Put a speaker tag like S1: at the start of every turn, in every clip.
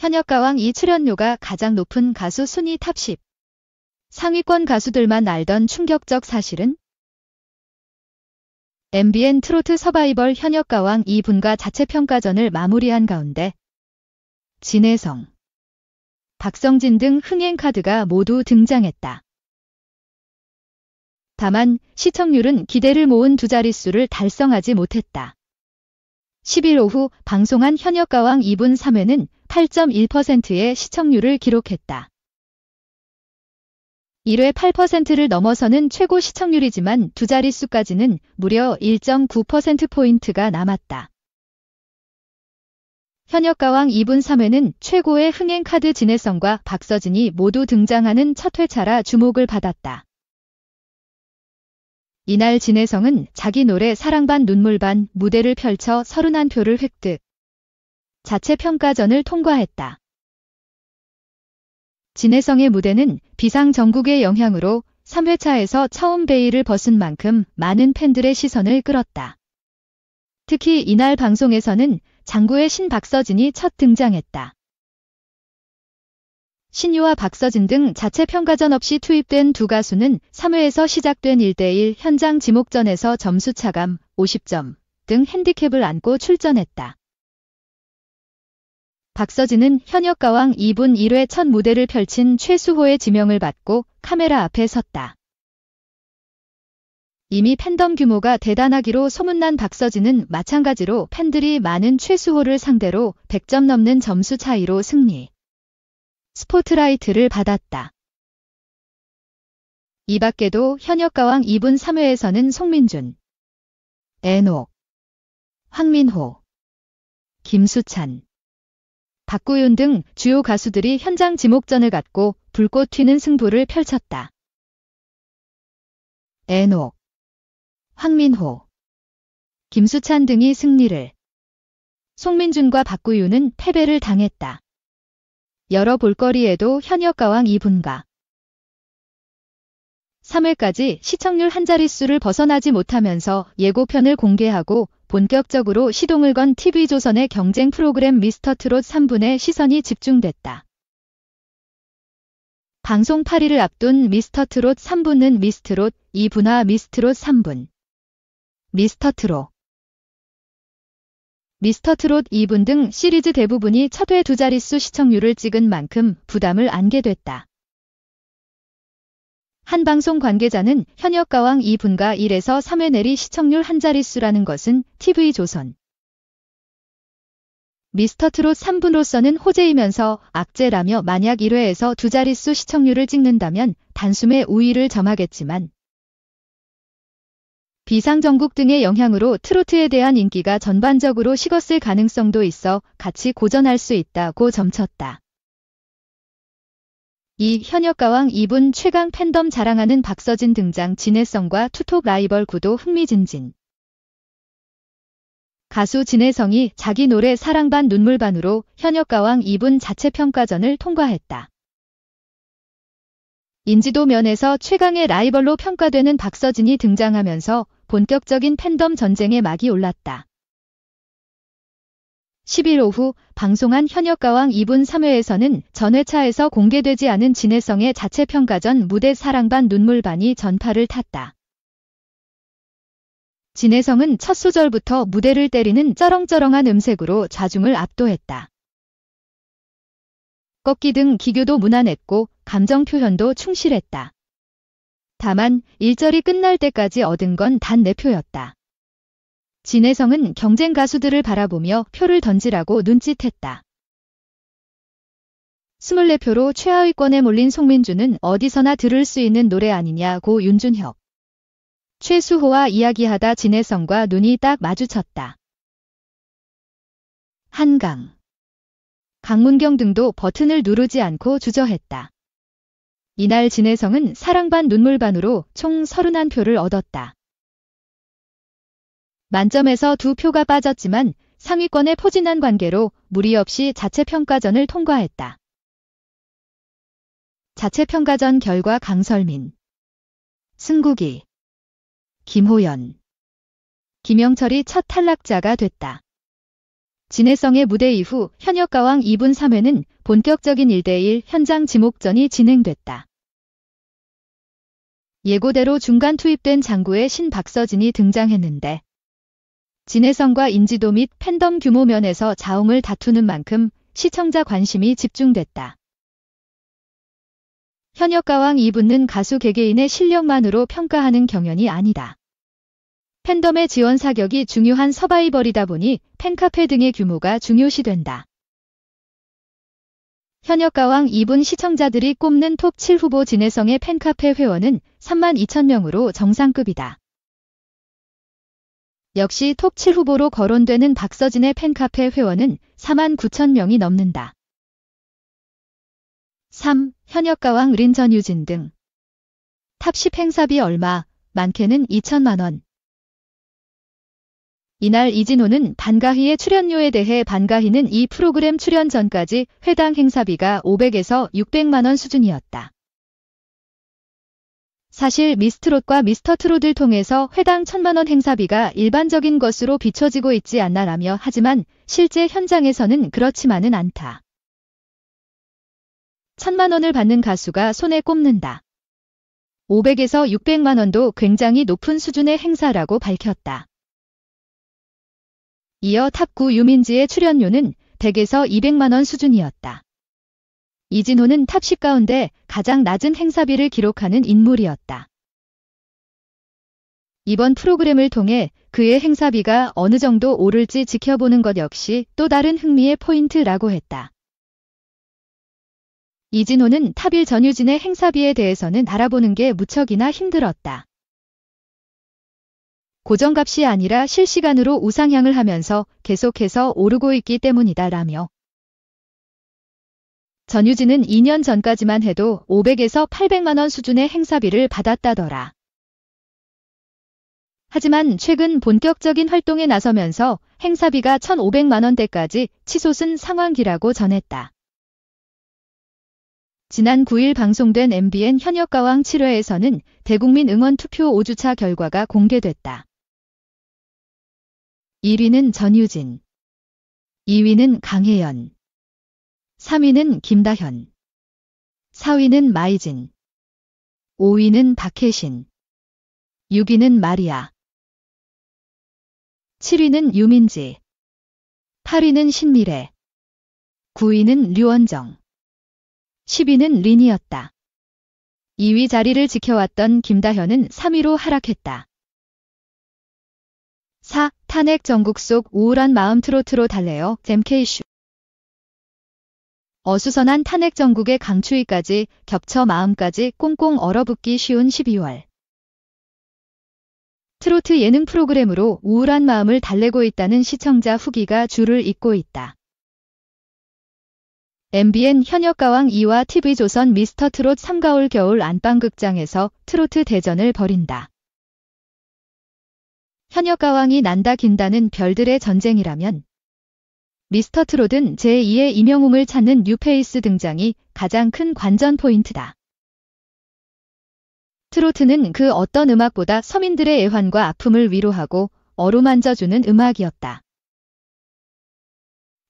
S1: 현역가왕 2 출연료가 가장 높은 가수 순위 탑 10. 상위권 가수들만 알던 충격적 사실은? MBN 트로트 서바이벌 현역가왕 2분과 자체평가전을 마무리한 가운데 진혜성, 박성진 등 흥행카드가 모두 등장했다. 다만 시청률은 기대를 모은 두 자릿수를 달성하지 못했다. 10일 오후 방송한 현역가왕 2분 3회는 8.1%의 시청률을 기록했다. 1회 8%를 넘어서는 최고 시청률이지만 두 자릿수까지는 무려 1.9%포인트가 남았다. 현역가왕 2분 3회는 최고의 흥행카드 진혜성과 박서진이 모두 등장하는 첫 회차라 주목을 받았다. 이날 진혜성은 자기 노래 사랑 반 눈물 반 무대를 펼쳐 31표를 획득. 자체평가전을 통과했다. 진혜성의 무대는 비상정국의 영향으로 3회차에서 처음 베일을 벗은 만큼 많은 팬들의 시선을 끌었다. 특히 이날 방송에서는 장구의 신박서진이 첫 등장했다. 신유와 박서진 등 자체평가전 없이 투입된 두 가수는 3회에서 시작된 1대1 현장 지목전에서 점수 차감 50점 등 핸디캡을 안고 출전했다. 박서진은 현역가왕 2분 1회 첫 무대를 펼친 최수호의 지명을 받고 카메라 앞에 섰다. 이미 팬덤 규모가 대단하기로 소문난 박서진은 마찬가지로 팬들이 많은 최수호를 상대로 100점 넘는 점수 차이로 승리. 스포트라이트를 받았다. 이 밖에도 현역가왕 2분 3회에서는 송민준, 애녹, 황민호, 김수찬, 박구윤 등 주요 가수들이 현장 지목전을 갖고 불꽃 튀는 승부를 펼쳤다. 애녹, 황민호, 김수찬 등이 승리를, 송민준과 박구윤은 패배를 당했다. 여러 볼거리에도 현역가왕 2분과 3회까지 시청률 한 자릿수를 벗어나지 못하면서 예고편을 공개하고 본격적으로 시동을 건 TV조선의 경쟁 프로그램 미스터트롯 3분에 시선이 집중됐다. 방송 8일을 앞둔 미스터트롯 3분은 미스트롯 2분화 미스트롯 3분, 미스터트롯, 미스터트롯 2분 등 시리즈 대부분이 첫 회 두 자릿수 시청률을 찍은 만큼 부담을 안게 됐다. 한 방송 관계자는 현역가왕 2분과 1에서 3회 내리 시청률 한 자릿수라는 것은 TV조선 미스터트롯 3분으로서는 호재이면서 악재라며 만약 1회에서 두 자릿수 시청률을 찍는다면 단숨에 우위를 점하겠지만 비상정국 등의 영향으로 트로트에 대한 인기가 전반적으로 식었을 가능성도 있어 같이 고전할 수 있다고 점쳤다. 이 현역가왕 2분 최강 팬덤 자랑하는 박서진 등장 진혜성과 투톱 라이벌 구도 흥미진진. 가수 진혜성이 자기 노래 사랑 반 눈물 반으로 현역가왕 2분 자체평가전을 통과했다. 인지도 면에서 최강의 라이벌로 평가되는 박서진이 등장하면서 본격적인 팬덤 전쟁의 막이 올랐다. 10일 오후 방송한 현역가왕 2분 3회에서는 전회차에서 공개되지 않은 진혜성의 자체평가전 무대 사랑 반 눈물 반이 전파를 탔다. 진혜성은 첫 소절부터 무대를 때리는 쩌렁쩌렁한 음색으로 좌중을 압도했다. 꺾기 등 기교도 무난했고 감정 표현도 충실했다. 다만 1절이 끝날 때까지 얻은 건 단 4표였다. 진혜성은 경쟁 가수들을 바라보며 표를 던지라고 눈짓했다. 24표로 최하위권에 몰린 송민준은 어디서나 들을 수 있는 노래 아니냐고 윤준혁, 최수호와 이야기하다 진혜성과 눈이 딱 마주쳤다. 한강, 강문경 등도 버튼을 누르지 않고 주저했다. 이날 진혜성은 사랑 반 눈물 반으로 총 31표를 얻었다. 만점에서 2표가 빠졌지만 상위권에 포진한 관계로 무리 없이 자체평가전을 통과했다. 자체평가전 결과 강설민, 승국이, 김호연, 김영철이 첫 탈락자가 됐다. 진해성의 무대 이후 현역가왕 2분 3회는 본격적인 1대1 현장 지목전이 진행됐다. 예고대로 중간 투입된 장구의 신박서진이 등장했는데 진해성과 인지도 및 팬덤 규모 면에서 자웅을 다투는 만큼 시청자 관심이 집중됐다. 현역가왕 2분은 가수 개개인의 실력만으로 평가하는 경연이 아니다. 팬덤의 지원 사격이 중요한 서바이벌이다 보니 팬카페 등의 규모가 중요시된다. 현역가왕 2분 시청자들이 꼽는 톱 7 후보 진해성의 팬카페 회원은 32,000명으로 정상급이다. 역시 톱 7 후보로 거론되는 박서진의 팬카페 회원은 49,000명이 넘는다. 3. 현역가왕 린 전유진 등. 탑 10 행사비 얼마, 많게는 2천만 원. 이날 이진호는 반가희의 출연료에 대해 반가희는 이 프로그램 출연 전까지 회당 행사비가 500에서 600만 원 수준이었다. 사실 미스트롯과 미스터트롯을 통해서 회당 1,000만 원 행사비가 일반적인 것으로 비춰지고 있지 않나라며 하지만 실제 현장에서는 그렇지만은 않다. 1,000만 원을 받는 가수가 손에 꼽는다. 500에서 600만 원도 굉장히 높은 수준의 행사라고 밝혔다. 이어 탑9 유민지의 출연료는 100에서 200만 원 수준이었다. 이진호는 탑 10 가운데 가장 낮은 행사비를 기록하는 인물이었다. 이번 프로그램을 통해 그의 행사비가 어느 정도 오를지 지켜보는 것 역시 또 다른 흥미의 포인트라고 했다. 이진호는 탑 1 전유진의 행사비에 대해서는 알아보는 게 무척이나 힘들었다. 고정값이 아니라 실시간으로 우상향을 하면서 계속해서 오르고 있기 때문이다라며 전유진은 2년 전까지만 해도 500에서 800만 원 수준의 행사비를 받았다더라. 하지만 최근 본격적인 활동에 나서면서 행사비가 1,500만 원대까지 치솟은 상황이라고 전했다. 지난 9일 방송된 MBN 현역가왕 7회에서는 대국민 응원 투표 5주차 결과가 공개됐다. 1위는 전유진, 2위는 강혜연, 3위는 김다현, 4위는 마이진, 5위는 박혜신, 6위는 마리아, 7위는 유민지, 8위는 신미래, 9위는 류원정, 10위는 린이었다. 2위 자리를 지켜왔던 김다현은 3위로 하락했다. 4. 탄핵 전국 속 우울한 마음 트로트로 달래어 MK쇼. 어수선한 탄핵 전국의 강추위까지 겹쳐 마음까지 꽁꽁 얼어붙기 쉬운 12월. 트로트 예능 프로그램으로 우울한 마음을 달래고 있다는 시청자 후기가 줄을 잇고 있다. MBN 현역가왕 2와 TV조선 미스터트롯 3가을 겨울 안방극장에서 트로트 대전을 벌인다. 현역가왕이 난다 긴다는 별들의 전쟁이라면 미스터트롯은 제2의 임영웅을 찾는 뉴페이스 등장이 가장 큰 관전 포인트다. 트로트는 그 어떤 음악보다 서민들의 애환과 아픔을 위로하고 어루만져주는 음악이었다.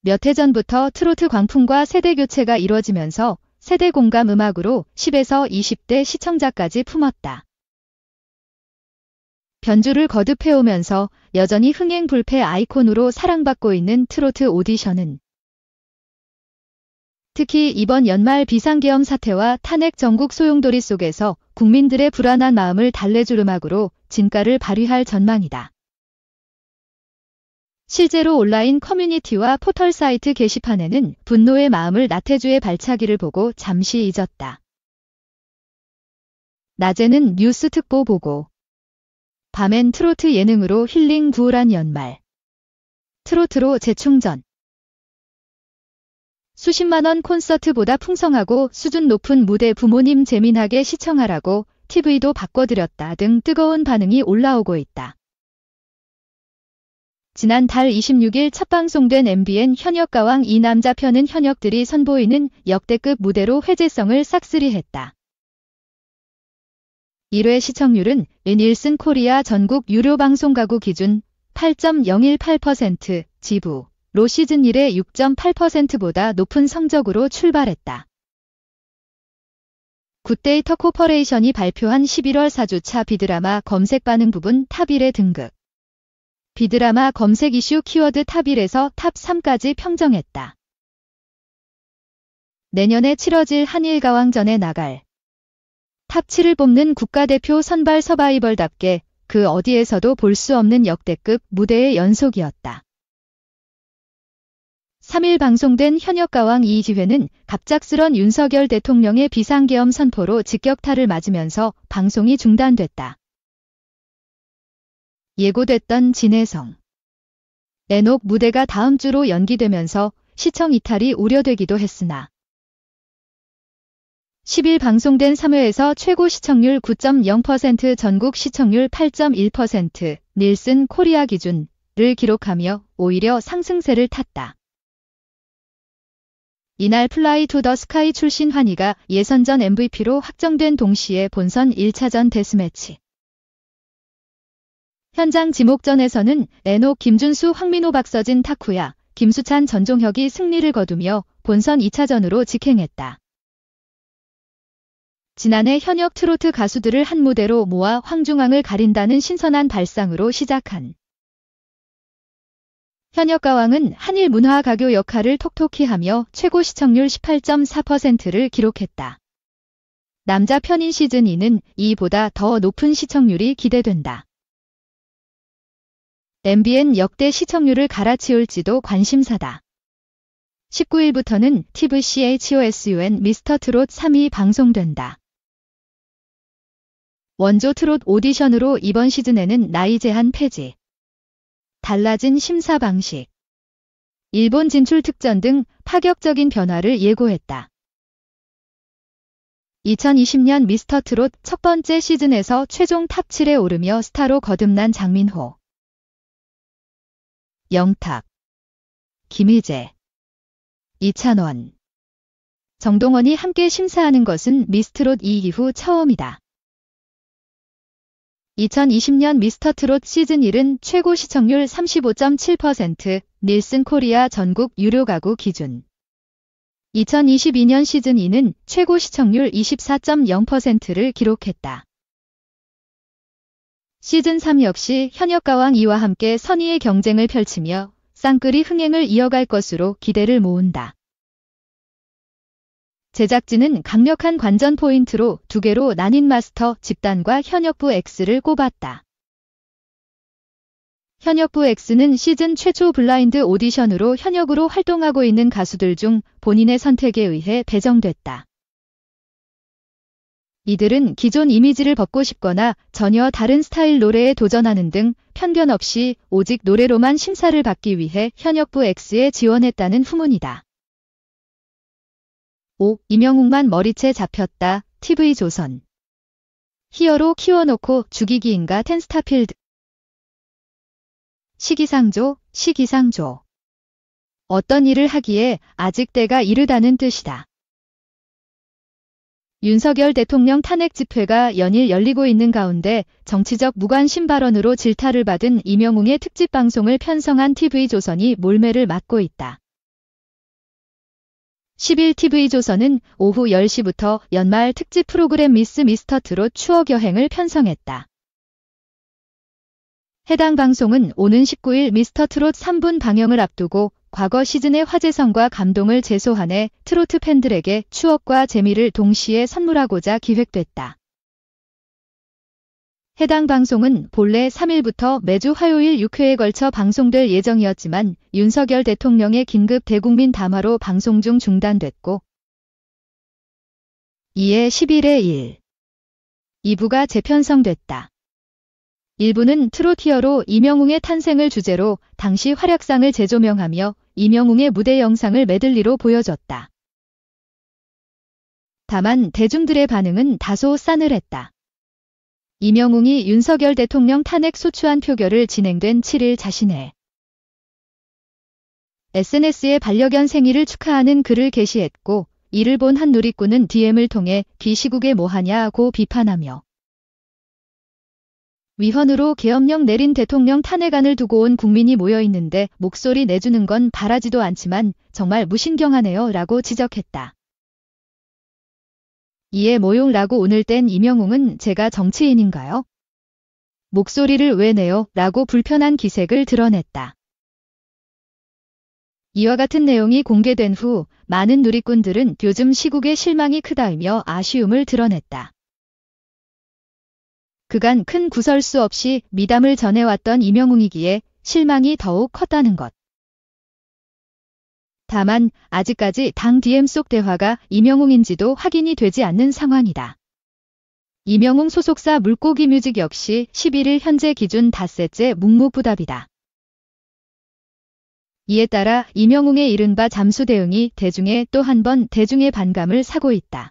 S1: 몇 해 전부터 트로트 광풍과 세대 교체가 이루어지면서 세대 공감 음악으로 10에서 20대 시청자까지 품었다. 변주를 거듭해오면서 여전히 흥행불패 아이콘으로 사랑받고 있는 트로트 오디션은 특히 이번 연말 비상계엄 사태와 탄핵 전국 소용돌이 속에서 국민들의 불안한 마음을 달래줄 음악으로 진가를 발휘할 전망이다. 실제로 온라인 커뮤니티와 포털 사이트 게시판에는 분노의 마음을 나태주의 발차기를 보고 잠시 잊었다. 낮에는 뉴스 특보 보고 밤엔 트로트 예능으로 힐링 구울한 연말. 트로트로 재충전. 수십만 원 콘서트보다 풍성하고 수준 높은 무대 부모님 재미나게 시청하라고 TV도 바꿔드렸다 등 뜨거운 반응이 올라오고 있다. 지난 달 26일 첫 방송된 MBN 현역가왕 2남자 편은 현역들이 선보이는 역대급 무대로 회제성을 싹쓸이했다. 1회 시청률은 닐슨 코리아 전국 유료 방송 가구 기준 8.018%, 지부 로 시즌 1의 6.8%보다 높은 성적으로 출발했다. 굿데이터 코퍼레이션이 발표한 11월 4주차 비드라마 검색 반응 부분 탑 1에 등극. 비드라마 검색 이슈 키워드 탑 1에서 탑 3까지 평정했다. 내년에 치러질 한일가왕전에 나갈 탑 7을 뽑는 국가대표 선발 서바이벌답게 그 어디에서도 볼 수 없는 역대급 무대의 연속이었다. 3일 방송된 현역가왕 이기회는 갑작스런 윤석열 대통령의 비상계엄 선포로 직격탄을 맞으면서 방송이 중단됐다. 예고됐던 진해성, 애녹 무대가 다음 주로 연기되면서 시청 이탈이 우려되기도 했으나 10일 방송된 3회에서 최고 시청률 9.0%, 전국 시청률 8.1%, 닐슨 코리아 기준을 기록하며 오히려 상승세를 탔다. 이날 플라이 투 더 스카이 출신 환희가 예선전 MVP로 확정된 동시에 본선 1차전 데스매치 현장 지목전에서는 애녹, 김준수, 황민호, 박서진, 타쿠야, 김수찬, 전종혁이 승리를 거두며 본선 2차전으로 직행했다. 지난해 현역 트로트 가수들을 한 무대로 모아 황중앙을 가린다는 신선한 발상으로 시작한 현역가왕은 한일 문화 가교 역할을 톡톡히 하며 최고 시청률 18.4%를 기록했다. 남자 편인 시즌 2는 이보다 더 높은 시청률이 기대된다. MBN 역대 시청률을 갈아치울지도 관심사다. 19일부터는 TVCHOSUN 미스터 트롯 3이 방송된다. 원조 트롯 오디션으로 이번 시즌에는 나이 제한 폐지, 달라진 심사 방식, 일본 진출 특전 등 파격적인 변화를 예고했다. 2020년 미스터 트롯 첫 번째 시즌에서 최종 탑 7에 오르며 스타로 거듭난 장민호, 영탁, 김희재, 이찬원, 정동원이 함께 심사하는 것은 미스트롯 2 이후 처음이다. 2020년 미스터 트롯 시즌 1은 최고 시청률 35.7%, 닐슨 코리아 전국 유료 가구 기준. 2022년 시즌 2는 최고 시청률 24.0%를 기록했다. 시즌 3 역시 현역가왕 2와 함께 선의의 경쟁을 펼치며 쌍끌이 흥행을 이어갈 것으로 기대를 모은다. 제작진은 강력한 관전 포인트로 2개로 나뉜 마스터 집단과 현역부 X를 꼽았다. 현역부 X는 시즌 최초 블라인드 오디션으로 현역으로 활동하고 있는 가수들 중 본인의 선택에 의해 배정됐다. 이들은 기존 이미지를 벗고 싶거나 전혀 다른 스타일 노래에 도전하는 등 편견 없이 오직 노래로만 심사를 받기 위해 현역부 X에 지원했다는 후문이다. 5. 이명웅만 머리채 잡혔다. TV조선. 히어로 키워놓고 죽이기인가 텐스타필드. 시기상조, 시기상조. 어떤 일을 하기에 아직 때가 이르다는 뜻이다. 윤석열 대통령 탄핵 집회가 연일 열리고 있는 가운데 정치적 무관심 발언으로 질타를 받은 이명웅의 특집 방송을 편성한 TV조선이 몰매를 맞고 있다. 10일 TV조선은 오후 10시부터 연말 특집 프로그램 미스터 트롯 추억 여행을 편성했다. 해당 방송은 오는 19일 미스터 트롯 3분 방영을 앞두고 과거 시즌의 화제성과 감동을 재소환해 트로트 팬들에게 추억과 재미를 동시에 선물하고자 기획됐다. 해당 방송은 본래 3일부터 매주 화요일 6회에 걸쳐 방송될 예정이었지만 윤석열 대통령의 긴급 대국민 담화로 방송 중 중단됐고 이에 10일에 1, 2부가 재편성됐다. 1부는 트롯 히어로 이명웅의 탄생을 주제로 당시 활약상을 재조명하며 이명웅의 무대 영상을 메들리로 보여줬다. 다만 대중들의 반응은 다소 싸늘했다. 이명웅이 윤석열 대통령 탄핵 소추안 표결을 진행된 7일 자신의 SNS에 반려견 생일을 축하하는 글을 게시했고 이를 본 한 누리꾼은 DM을 통해 귀 시국에 뭐하냐고 비판하며 위헌으로 계엄령 내린 대통령 탄핵안을 두고 온 국민이 모여있는데 목소리 내주는 건 바라지도 않지만 정말 무신경하네요 라고 지적했다. 이에 모용라고 오늘 땐 임영웅은 제가 정치인인가요? 목소리를 왜 내요? 라고 불편한 기색을 드러냈다. 이와 같은 내용이 공개된 후 많은 누리꾼들은 요즘 시국에 실망이 크다며 아쉬움을 드러냈다. 그간 큰 구설수 없이 미담을 전해왔던 임영웅이기에 실망이 더욱 컸다는 것. 다만 아직까지 당 DM 속 대화가 임영웅인지도 확인이 되지 않는 상황이다. 임영웅 소속사 물고기뮤직 역시 11일 현재 기준 닷새째 묵묵부답이다. 이에 따라 임영웅의 이른바 잠수 대응이 대중의 또 한 번 대중의 반감을 사고 있다.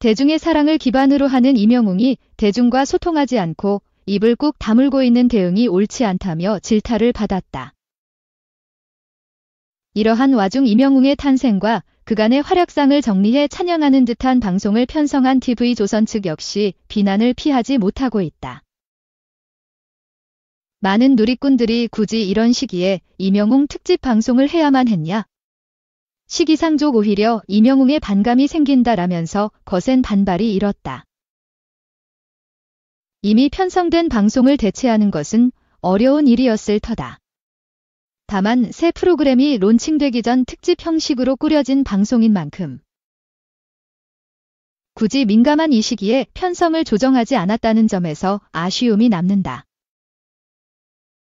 S1: 대중의 사랑을 기반으로 하는 임영웅이 대중과 소통하지 않고 입을 꾹 다물고 있는 대응이 옳지 않다며 질타를 받았다. 이러한 와중 임영웅의 탄생과 그간의 활약상을 정리해 찬양하는 듯한 방송을 편성한 TV조선 측 역시 비난을 피하지 못하고 있다. 많은 누리꾼들이 굳이 이런 시기에 임영웅 특집 방송을 해야만 했냐? 시기상조 오히려 임영웅의 반감이 생긴다라면서 거센 반발이 일었다. 이미 편성된 방송을 대체하는 것은 어려운 일이었을 터다. 다만 새 프로그램이 론칭되기 전 특집 형식으로 꾸려진 방송인 만큼 굳이 민감한 이 시기에 편성을 조정하지 않았다는 점에서 아쉬움이 남는다.